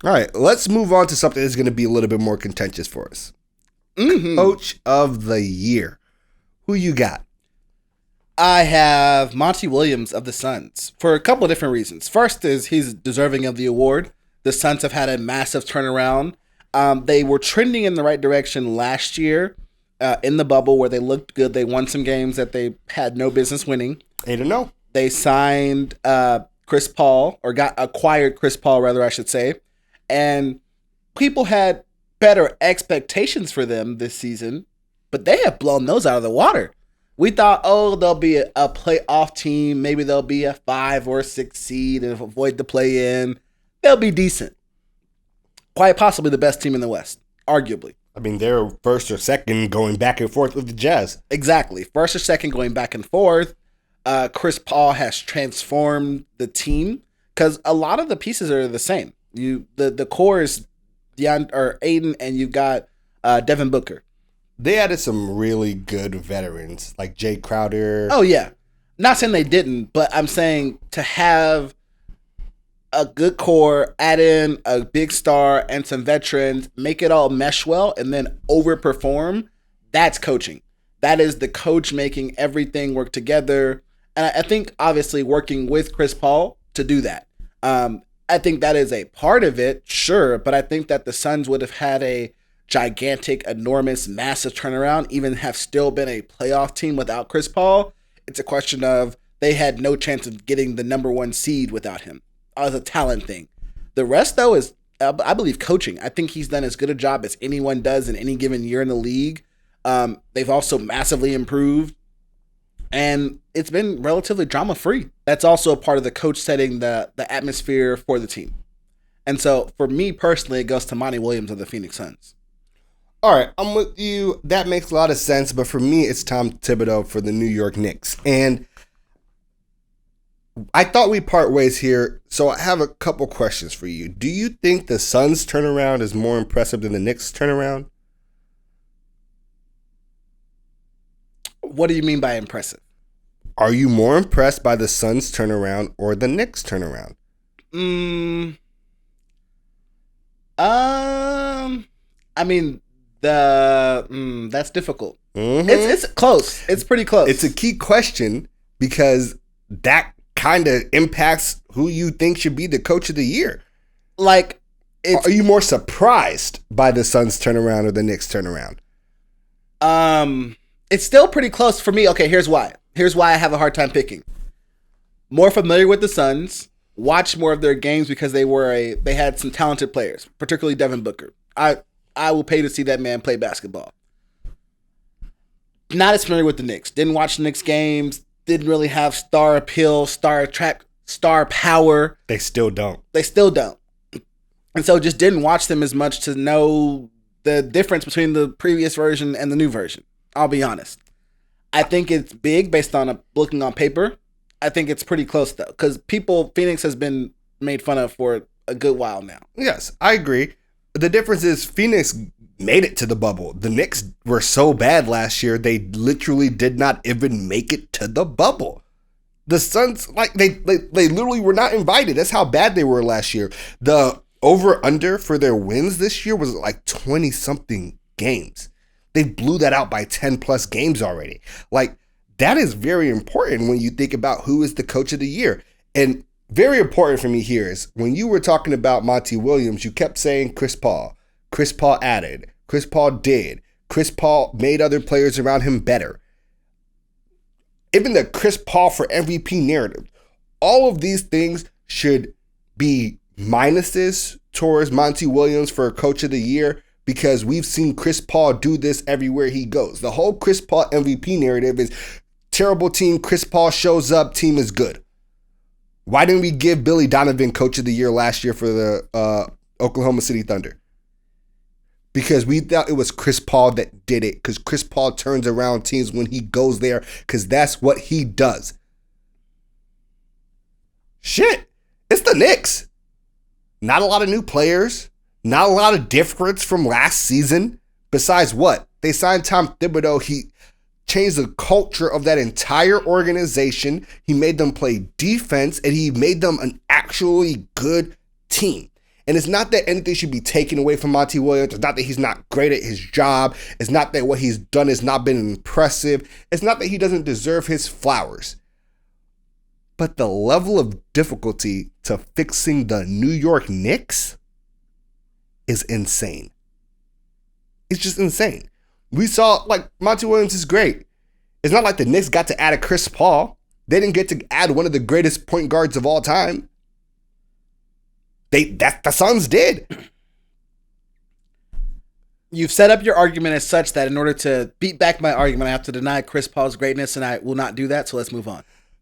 All right, let's move on to something that's going to be a little bit more contentious for us. Coach of the year. Who you got? I have Monty Williams of the Suns for a couple of different reasons. First is he's deserving of the award. The Suns have had a massive turnaround. They were trending in the right direction last year in the bubble where they looked good. They won some games that they had no business winning. 8-0. They signed Chris Paul, or got acquired Chris Paul, rather, I should say. And people had better expectations for them this season, but they have blown those out of the water. We thought, they'll be a playoff team. Maybe they'll be a 5 or 6 seed and avoid the play-in. They'll be decent. Quite possibly the best team in the West, arguably. I mean, they're first or second going back and forth with the Jazz. Exactly. First or second going back and forth. Chris Paul has transformed the team because a lot of the pieces are the same. The core is Aiden, and you've got Devin Booker. They added some really good veterans like Jay Crowder. Oh, yeah. Not saying they didn't, but I'm saying to have a good core, add in a big star and some veterans, make it all mesh well, and then overperform, that's coaching. That is the coach making everything work together. And I think, obviously, working with Chris Paul to do that. I think that is a part of it, sure, but I think that the Suns would have had a gigantic, enormous, massive turnaround, even have still been a playoff team without Chris Paul. It's a question of they had no chance of getting the number 1 seed without him. As a talent thing. The rest, though, is, I believe, coaching. I think he's done as good a job as anyone does in any given year in the league. They've also massively improved, and it's been relatively drama-free. That's also a part of the coach setting the atmosphere for the team. And so, for me personally, it goes to Monty Williams of the Phoenix Suns. All right, I'm with you. That makes a lot of sense, but for me, it's Tom Thibodeau for the New York Knicks. And I thought we'd part ways here, so I have a couple questions for you. Do you think the Suns' turnaround is more impressive than the Knicks' turnaround? What do you mean by impressive? Are you more impressed by the Suns' turnaround or the Knicks' turnaround? I mean, that's difficult. Mm-hmm. It's close. It's pretty close. It's a key question because that kind of impacts who you think should be the coach of the year. Like, are you more surprised by the Suns' turnaround or the Knicks' turnaround? It's still pretty close for me. Okay, here's why. Here's why I have a hard time picking. More familiar with the Suns, watched more of their games because they had some talented players, particularly Devin Booker. I will pay to see that man play basketball. Not as familiar with the Knicks. Didn't watch the Knicks games. Didn't really have star appeal, star power. They still don't. And so just didn't watch them as much to know the difference between the previous version and the new version. I'll be honest. I think it's big based on looking on paper. I think it's pretty close, though, because Phoenix has been made fun of for a good while now. Yes, I agree. The difference is Phoenix made it to the bubble. The Knicks were so bad last year, they literally did not even make it to the bubble. The Suns, they literally were not invited. That's how bad they were last year. The over-under for their wins this year was like 20-something games. They blew that out by 10-plus games already. That is very important when you think about who is the coach of the year. And very important for me here is when you were talking about Monty Williams, you kept saying Chris Paul. Chris Paul added. Chris Paul did. Chris Paul made other players around him better. Even the Chris Paul for MVP narrative. All of these things should be minuses towards Monty Williams for coach of the year because we've seen Chris Paul do this everywhere he goes. The whole Chris Paul MVP narrative is terrible team, Chris Paul shows up, team is good. Why didn't we give Billy Donovan coach of the year last year for the Oklahoma City Thunder? Because we thought it was Chris Paul that did it, because Chris Paul turns around teams when he goes there, because that's what he does. Shit, it's the Knicks. Not a lot of new players, not a lot of difference from last season. Besides what? They signed Tom Thibodeau. He changed the culture of that entire organization. He made them play defense, and he made them an actually good team. And it's not that anything should be taken away from Monty Williams. It's not that he's not great at his job. It's not that what he's done has not been impressive. It's not that he doesn't deserve his flowers. But the level of difficulty to fixing the New York Knicks is insane. It's just insane. We saw, like, Monty Williams is great. It's not like the Knicks got to add a Chris Paul. They didn't get to add one of the greatest point guards of all time. The Suns did. You've set up your argument as such that in order to beat back my argument, I have to deny Chris Paul's greatness, and I will not do that, so let's move on.